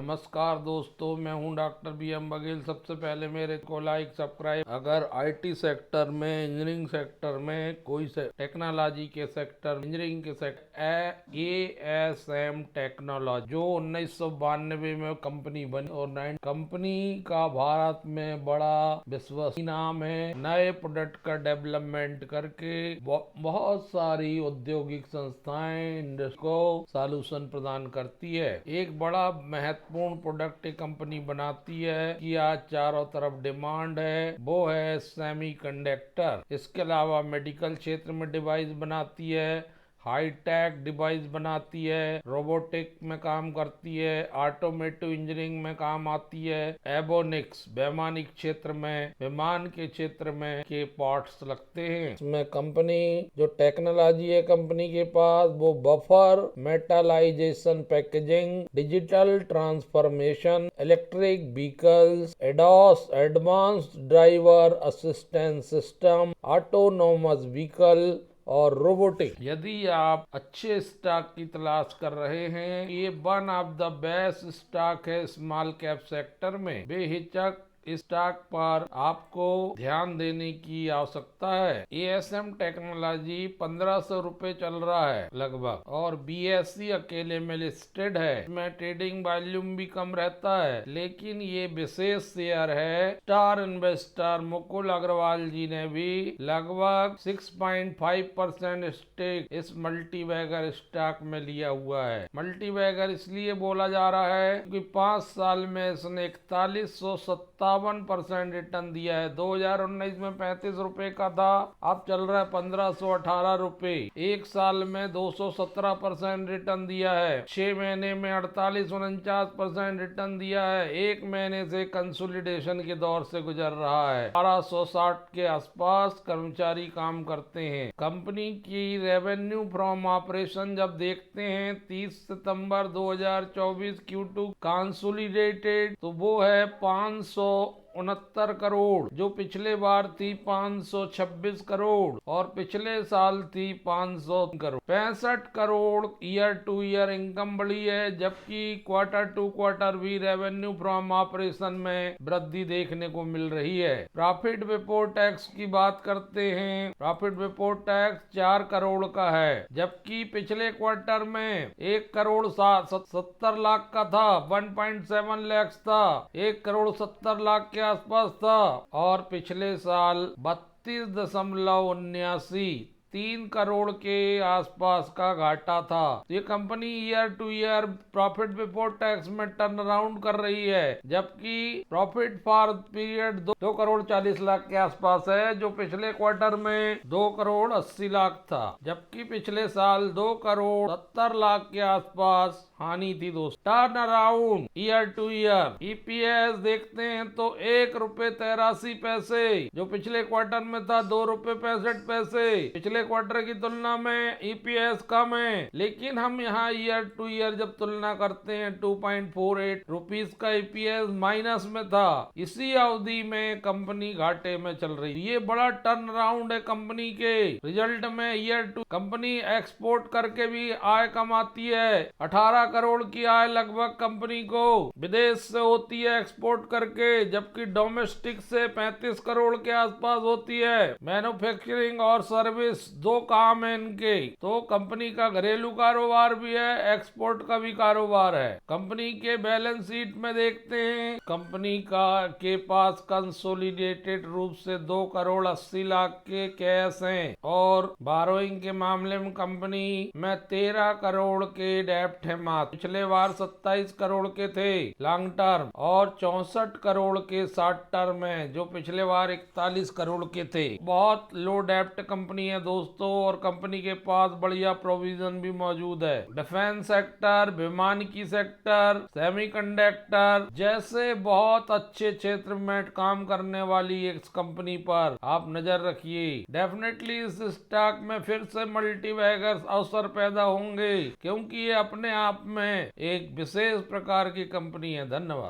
नमस्कार दोस्तों, मैं हूं डॉक्टर बी.एम. बघेल। सबसे पहले मेरे को लाइक सब्सक्राइब। अगर आईटी सेक्टर में, इंजीनियरिंग सेक्टर में, कोई टेक्नोलॉजी के सेक्टर, इंजीनियरिंग के सेक्टर, एएसएम टेक्नोलॉजी जो 1992 में कंपनी बनी और कंपनी का भारत में बड़ा विश्वसनीय नाम है। नए प्रोडक्ट का डेवलपमेंट करके बहुत सारी औद्योगिक संस्थाएं को सॉल्यूशन प्रदान करती है। एक बड़ा महत्वपूर्ण प्रोडक्ट कंपनी बनाती है कि आज चारों तरफ डिमांड है, वो है सेमीकंडक्टर। इसके अलावा मेडिकल क्षेत्र में डिवाइस बनाती है, हाईटेक डिवाइस बनाती है, रोबोटिक में काम करती है, ऑटोमेटिव इंजीनियरिंग में काम आती है, एवोनिक्स वैमानिक क्षेत्र में, विमान के क्षेत्र में के पार्ट्स लगते हैं। इसमें कंपनी जो टेक्नोलॉजी है कंपनी के पास, वो buffer, metallization, packaging, digital transformation, electric vehicles, ADAS advanced driver assistance system, autonomous vehicle और रोबोटिक। यदि आप अच्छे स्टॉक की तलाश कर रहे हैं, ये one of the best stock है स्मॉल कैप सेक्टर में। बेहिचक स्टॉक पर आपको ध्यान देने की आवश्यकता है। एएसएम टेक्नोलॉजी 1500 रुपए चल रहा है लगभग, और बीएससी अकेले में लिस्टेड है। इसमें ट्रेडिंग वॉल्यूम भी कम रहता है, लेकिन ये विशेष शेयर है। स्टार इन्वेस्टर मुकुल अग्रवाल जी ने भी लगभग 6.5% स्टेक इस मल्टीबैगर स्टॉक में लिया हुआ है। मल्टीबैगर इसलिए बोला जा रहा है क्योंकि 5 साल में इसने 4157% रिटर्न दिया है। 2019 में 35 रुपए का था, अब चल रहा है 1518 रुपए। एक साल में 217% रिटर्न दिया है। 6 महीने में 48-49% रिटर्न दिया है। एक महीने से कंसोलिडेशन के दौर से गुजर रहा है। 1260 के आसपास कर्मचारी काम करते हैं। कंपनी की रेवेन्यू फ्रॉम ऑपरेशन जब देखते हैं 30 सितंबर 2024 Q2 कंसोलिडेटेड, तो वो है 569 करोड़, जो पिछले बार थी 526 करोड़ और पिछले साल थी 500 crore. 65 crore year two year income बढ़ी है, जबकि क्वार्टर टू क्वार्टर भी रेवेन्यू फ्रॉम ऑपरेशन में वृद्धि देखने को मिल रही है। प्रॉफिट बिफोर टैक्स की बात करते हैं। प्रॉफिट बिफोर टैक्स 4 करोड़ का है, जबकि पिछले क्वार्टर में 1 करोड़ 70 लाख का था, 1.7 लाख था, 1 करोड़ 70 लाख के आसपास था, और पिछले साल 32.79 3 करोड़ के आसपास का घाटा था। ये company year two year profit before tax में टर्न अराउंड कर रही है, जबकि profit for period 2 crore 40 lakh के आसपास है, जो पिछले क्वार्टर में 2 करोड़ 80 लाख था, जबकि पिछले साल 2 करोड़ 70 लाख के आसपास हानि थी। दोस्तों, turn around year two year EPS देखते हैं तो 1 रुपए 83 पैसे, जो पिछले क्वार्टर में था 2 रुपए 65 पैसे। पिछले क्वार्टर की तुलना में ईपीएस कम है, लेकिन हम यहाँ ईयर टू ईयर जब तुलना करते हैं 2.48 रुपीस का ईपीएस माइनस में था। इसी अवधि में कंपनी घाटे में चल रही। ये बड़ा टर्न अराउंड है कंपनी के रिजल्ट में। ईयर टू कंपनी एक्सपोर्ट करके भी आय कमाती है। 18 करोड़ की आय लगभग कंपनी को विदेश से होती है एक्सपोर्ट करके, जबकि डोमेस्टिक से 35 करोड़ के आसपास होती है। मैन्युफैक्चरिंग और सर्विस 2 काम है इनके। तो कंपनी का घरेलू कारोबार भी है, एक्सपोर्ट का भी कारोबार है। कंपनी के बैलेंस शीट में देखते हैं, कंपनी के पास कंसोलिडेटेड रूप से 2 करोड़ 80 लाख के कैश हैं, और बारोइंग के मामले में कंपनी में 13 करोड़ के डेप्ट है। पिछले बार 27 करोड़ के थे लॉन्ग टर्म, और 64 करोड़ के शॉर्ट टर्म है, जो पिछले बार 41 करोड़ के थे। बहुत लो डेप्ट कंपनी है दोस्तों, और कंपनी के पास बढ़िया प्रोविजन भी मौजूद है। डिफेंस सेक्टर, विमानिकी सेक्टर, सेमीकंडक्टर जैसे बहुत अच्छे क्षेत्र में काम करने वाली एक कंपनी पर आप नजर रखिए। डेफिनेटली इस स्टॉक में फिर से मल्टीबैगर अवसर पैदा होंगे, क्योंकि ये अपने आप में एक विशेष प्रकार की कंपनी है। धन्यवाद।